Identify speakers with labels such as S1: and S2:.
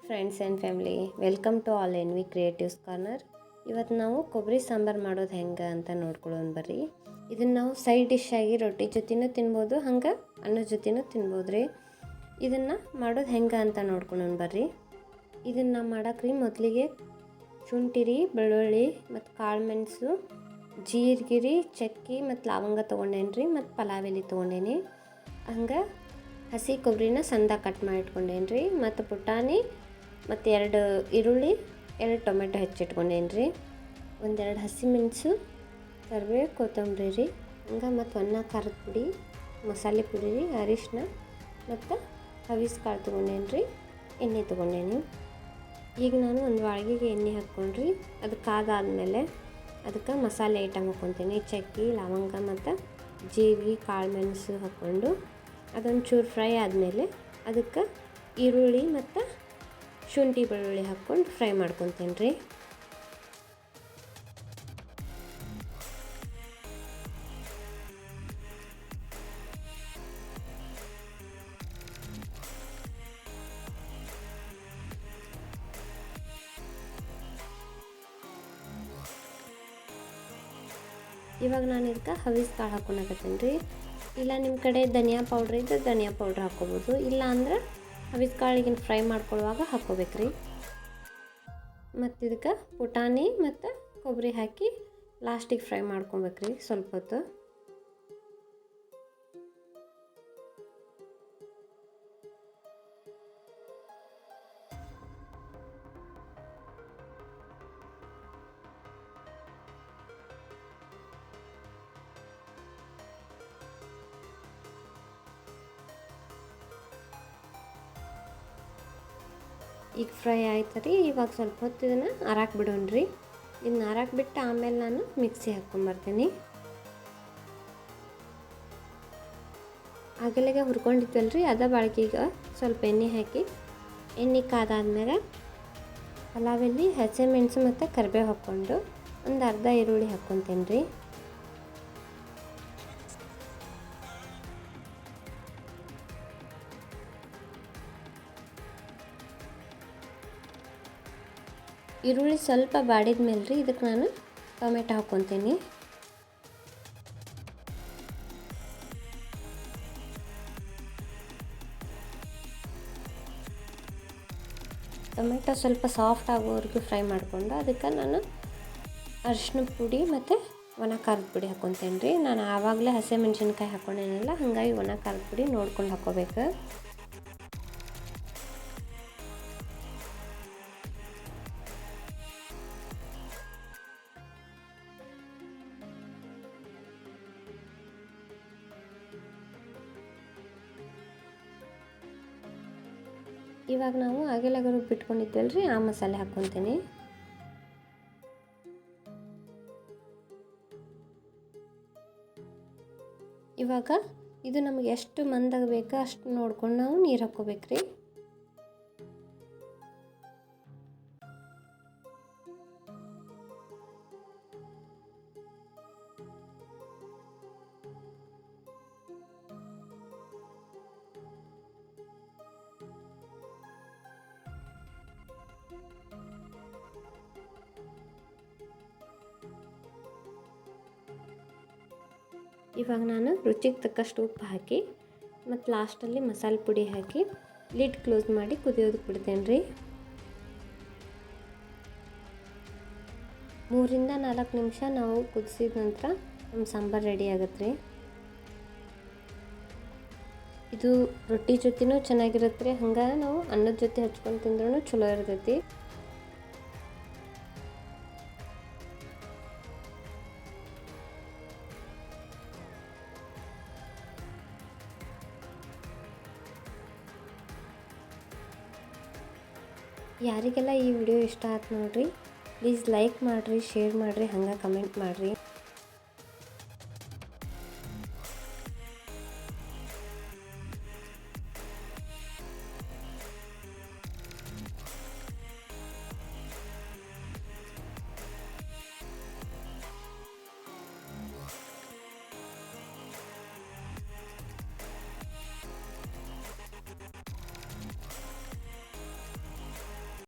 S1: Friends and family, welcome to all N V creatives corner. ಇವತ್ತು ನಾವು ಕೊಬ್ಬರಿ ಸಾಂಬಾರು ಮಾಡೋದು ಹೆಂಗೆ ಅಂತ ನೋಡ್ಕೊಳ್ಳೋಣ ಬರ್ರಿ. ಇದನ್ನು ನಾವು ಸೈಡ್ ಡಿಶ್ ಆಗಿ ರೊಟ್ಟಿ ಜೊತೆನೂ ತಿನ್ಬೋದು, ಹಂಗೆ ಅನ್ನದ ಜೊತೆನೂ ತಿನ್ಬೋದು ರೀ. ಇದನ್ನು ಮಾಡೋದು ಹೆಂಗೆ ಅಂತ ನೋಡ್ಕೊಳ್ಳೋಣ ಬರ್ರಿ. ಇದನ್ನು ಮಾಡೋಕ್ರಿ ಮೊದಲಿಗೆ ಶುಂಠಿ ರೀ, ಬೆಳ್ಳುಳ್ಳಿ ಮತ್ತು ಕಾಳು ಮೆಣಸು, ಜೀರಿಗೆ, ಚಕ್ಕೆ ಮತ್ತು ಲವಂಗ ತೊಗೊಂಡೇನಿ ರೀ, ಮತ್ತು ಪಲಾವ್ ಎಲೆ ತೊಗೊಂಡೇನಿ. ಹಂಗೆ ಹಸಿ ಕೊಬ್ಬರಿನ ಸಣ್ಣದಾಗಿ ಕಟ್ ಮಾಡಿ ಇಟ್ಕೊಂಡೇನಿ ರೀ, ಮತ್ತು ಪುಟಾಣಿ ಮತ್ತು 2 ಈರುಳ್ಳಿ, 2 ಟೊಮೆಟೊ ಹೆಚ್ಚಿಟ್ಕೊಂಡೇನಿ ರೀ, ಒಂದೆರಡು ಹಸಿಮೆಣಸು, ಕರಿಬೇವು, ಕೊತ್ತಂಬರಿ ರೀ, ಹಂಗೆ ಮತ್ತು ಅನ್ನ ಖಾರದ ಪುಡಿ, ಮಸಾಲೆ ಪುಡಿ ರೀ, ಅರಿಶಿನ ಮತ್ತು ಹವಿಸ್ ಕಾಳು ತೊಗೊಂಡೇನಿ ರೀ, ಎಣ್ಣೆ ತೊಗೊಂಡೇನಿ. ಈಗ ನಾನು ಒಂದು ವಾಳ್ಗಿಗೆ ಎಣ್ಣೆ ಹಾಕ್ಕೊಂಡ್ರಿ, ಅದು ಕಾದಾದ್ಮೇಲೆ ಅದಕ್ಕೆ ಮಸಾಲೆ ಐಟಮ್ ಹಾಕ್ಕೊತೀನಿ. ಚಕ್ಕೆ, ಲವಂಗ ಮತ್ತು ಜೀರಿಗೆ, ಕಾಳು ಮೆಣಸು ಹಾಕ್ಕೊಂಡು ಅದೊಂದು ಚೂರು ಫ್ರೈ ಆದಮೇಲೆ ಅದಕ್ಕೆ ಈರುಳ್ಳಿ ಮತ್ತು ಶುಂಠಿ ಬೆಳ್ಳುಳ್ಳಿ ಹಾಕ್ಕೊಂಡು ಫ್ರೈ ಮಾಡ್ಕೊತೀನಿ ರೀ. ಇವಾಗ ನಾನು ಇದಕ್ಕೆ ಹವಿಸ್ ಕಾಳು ಹಾಕ್ಕೊಳಕತ್ತೀನಿ ರೀ. ಇಲ್ಲ ನಿಮ್ಮ ಕಡೆ ಧನಿಯಾ ಪೌಡ್ರ್ ಇದ್ದರೆ ಧನಿಯಾ ಪೌಡ್ರ್ ಹಾಕ್ಕೋಬೋದು, ಇಲ್ಲ ಅಂದ್ರೆ ಹವಿಸ್ ಕಾಳಿಗಿನ ಫ್ರೈ ಮಾಡ್ಕೊಳ್ಳುವಾಗ ಹಾಕ್ಕೋಬೇಕ್ರಿ. ಮತ್ತು ಇದಕ್ಕೆ ಪುಟಾಣಿ ಮತ್ತು ಕೊಬ್ಬರಿ ಹಾಕಿ ಲಾಸ್ಟಿಗೆ ಫ್ರೈ ಮಾಡ್ಕೊಬೇಕ್ರಿ ಸ್ವಲ್ಪ ಹೊತ್ತು. ಈಗ ಫ್ರೈ ಆಯ್ತು ರೀ. ಇವಾಗ ಸ್ವಲ್ಪ ಹೊತ್ತು ಇದನ್ನು ಆರಾಕ್ ಬಿಡೋಣ್ರಿ. ಇದನ್ನ ಆರಾಕ್ ಬಿಟ್ಟು ಆಮೇಲೆ ನಾನು ಮಿಕ್ಸಿ ಹಾಕ್ಕೊಂಬರ್ತೀನಿ. ಆಗಲೆಗೆ ಹುರ್ಕೊಂಡಿದ್ವಲ್ಲ ರೀ, ಅದ ಬಾಳ್ಕಿಗೆ ಸ್ವಲ್ಪ ಎಣ್ಣೆ ಹಾಕಿ, ಎಣ್ಣೆ ಕಾದಾದ್ಮೇಲೆ ಪಲಾವ್ ಎಲೆ, ಹಸಿಮೆಣಸು ಮತ್ತು ಕರಿಬೇವು ಹಾಕ್ಕೊಂಡು ಒಂದು ಅರ್ಧ ಈರುಳ್ಳಿ ಹಾಕ್ಕೊತೀನಿ ರೀ. ಈರುಳ್ಳಿ ಸ್ವಲ್ಪ ಬಾಡಿದ ಮೇಲೆ ರೀ ಇದಕ್ಕೆ ನಾನು ಟೊಮೆಟೊ ಹಾಕ್ಕೊತೀನಿ. ಟೊಮೆಟೊ ಸ್ವಲ್ಪ ಸಾಫ್ಟ್ ಆಗೋವರೆಗೂ ಫ್ರೈ ಮಾಡಿಕೊಂಡು ಅದಕ್ಕೆ ನಾನು ಅರಿಶಿನ ಪುಡಿ ಮತ್ತು ಒಣ ಖಾರದ ಪುಡಿ ಹಾಕ್ಕೊತೀನಿ ರೀ. ನಾನು ಆವಾಗಲೇ ಹಸಿಮೆಣ್ಸಿನ್ಕಾಯಿ ಹಾಕ್ಕೊಂಡೇನಿಲ್ಲ, ಹಾಗಾಗಿ ಒಣ ಖಾರದ ಪುಡಿ ನೋಡ್ಕೊಂಡು ಹಾಕ್ಕೋಬೇಕು. ಇವಾಗ ನಾವು ಆಗಲೇ ಬಿಟ್ಕೊಂಡಿದ್ವಲ್ಲ ರೀ, ಆ ಮಸಾಲೆ ಹಾಕ್ಕೊತೀನಿ. ಇವಾಗ ಇದು ನಮಗೆ ಎಷ್ಟು ಮಂದಾಗಬೇಕು ಅಷ್ಟು ನೋಡ್ಕೊಂಡು ನಾವು ನೀರು ಹಾಕ್ಕೋಬೇಕ್ರಿ. ಇವಾಗ ನಾನು ರುಚಿಗೆ ತಕ್ಕಷ್ಟು ಉಪ್ಪು ಹಾಕಿ ಮತ್ತು ಲಾಸ್ಟಲ್ಲಿ ಮಸಾಲೆ ಪುಡಿ ಹಾಕಿ ಲಿಡ್ ಕ್ಲೋಸ್ ಮಾಡಿ ಕುದಿಯೋದಕ್ಕೆ ಬಿಡ್ತೇನೆ ರೀ. 3 ರಿಂದ 4 ನಿಮಿಷ ನಾವು ಕುದಿಸಿದ ನಂತರ ನಮ್ಮ ಸಾಂಬಾರು ರೆಡಿ ಆಗುತ್ತೆ ರೀ. ಇದು ರೊಟ್ಟಿ ಜೊತೆನೂ ಚೆನ್ನಾಗಿರುತ್ತೆ ರೀ, ಹಂಗೆ ನಾವು ಅನ್ನದ ಜೊತೆ ಹಚ್ಕೊಂಡು ತಿಂದ್ರೂ ಚಲೋ ಇರ್ತೈತಿ. ಯಾರಿಗೆಲ್ಲ ಈ ವಿಡಿಯೋ ಇಷ್ಟ ಆಯ್ತು ನೋಡಿರಿ, ಪ್ಲೀಸ್ ಲೈಕ್ ಮಾಡಿರಿ, ಶೇರ್ ಮಾಡಿರಿ, ಹಂಗೆ ಕಮೆಂಟ್ ಮಾಡಿರಿ.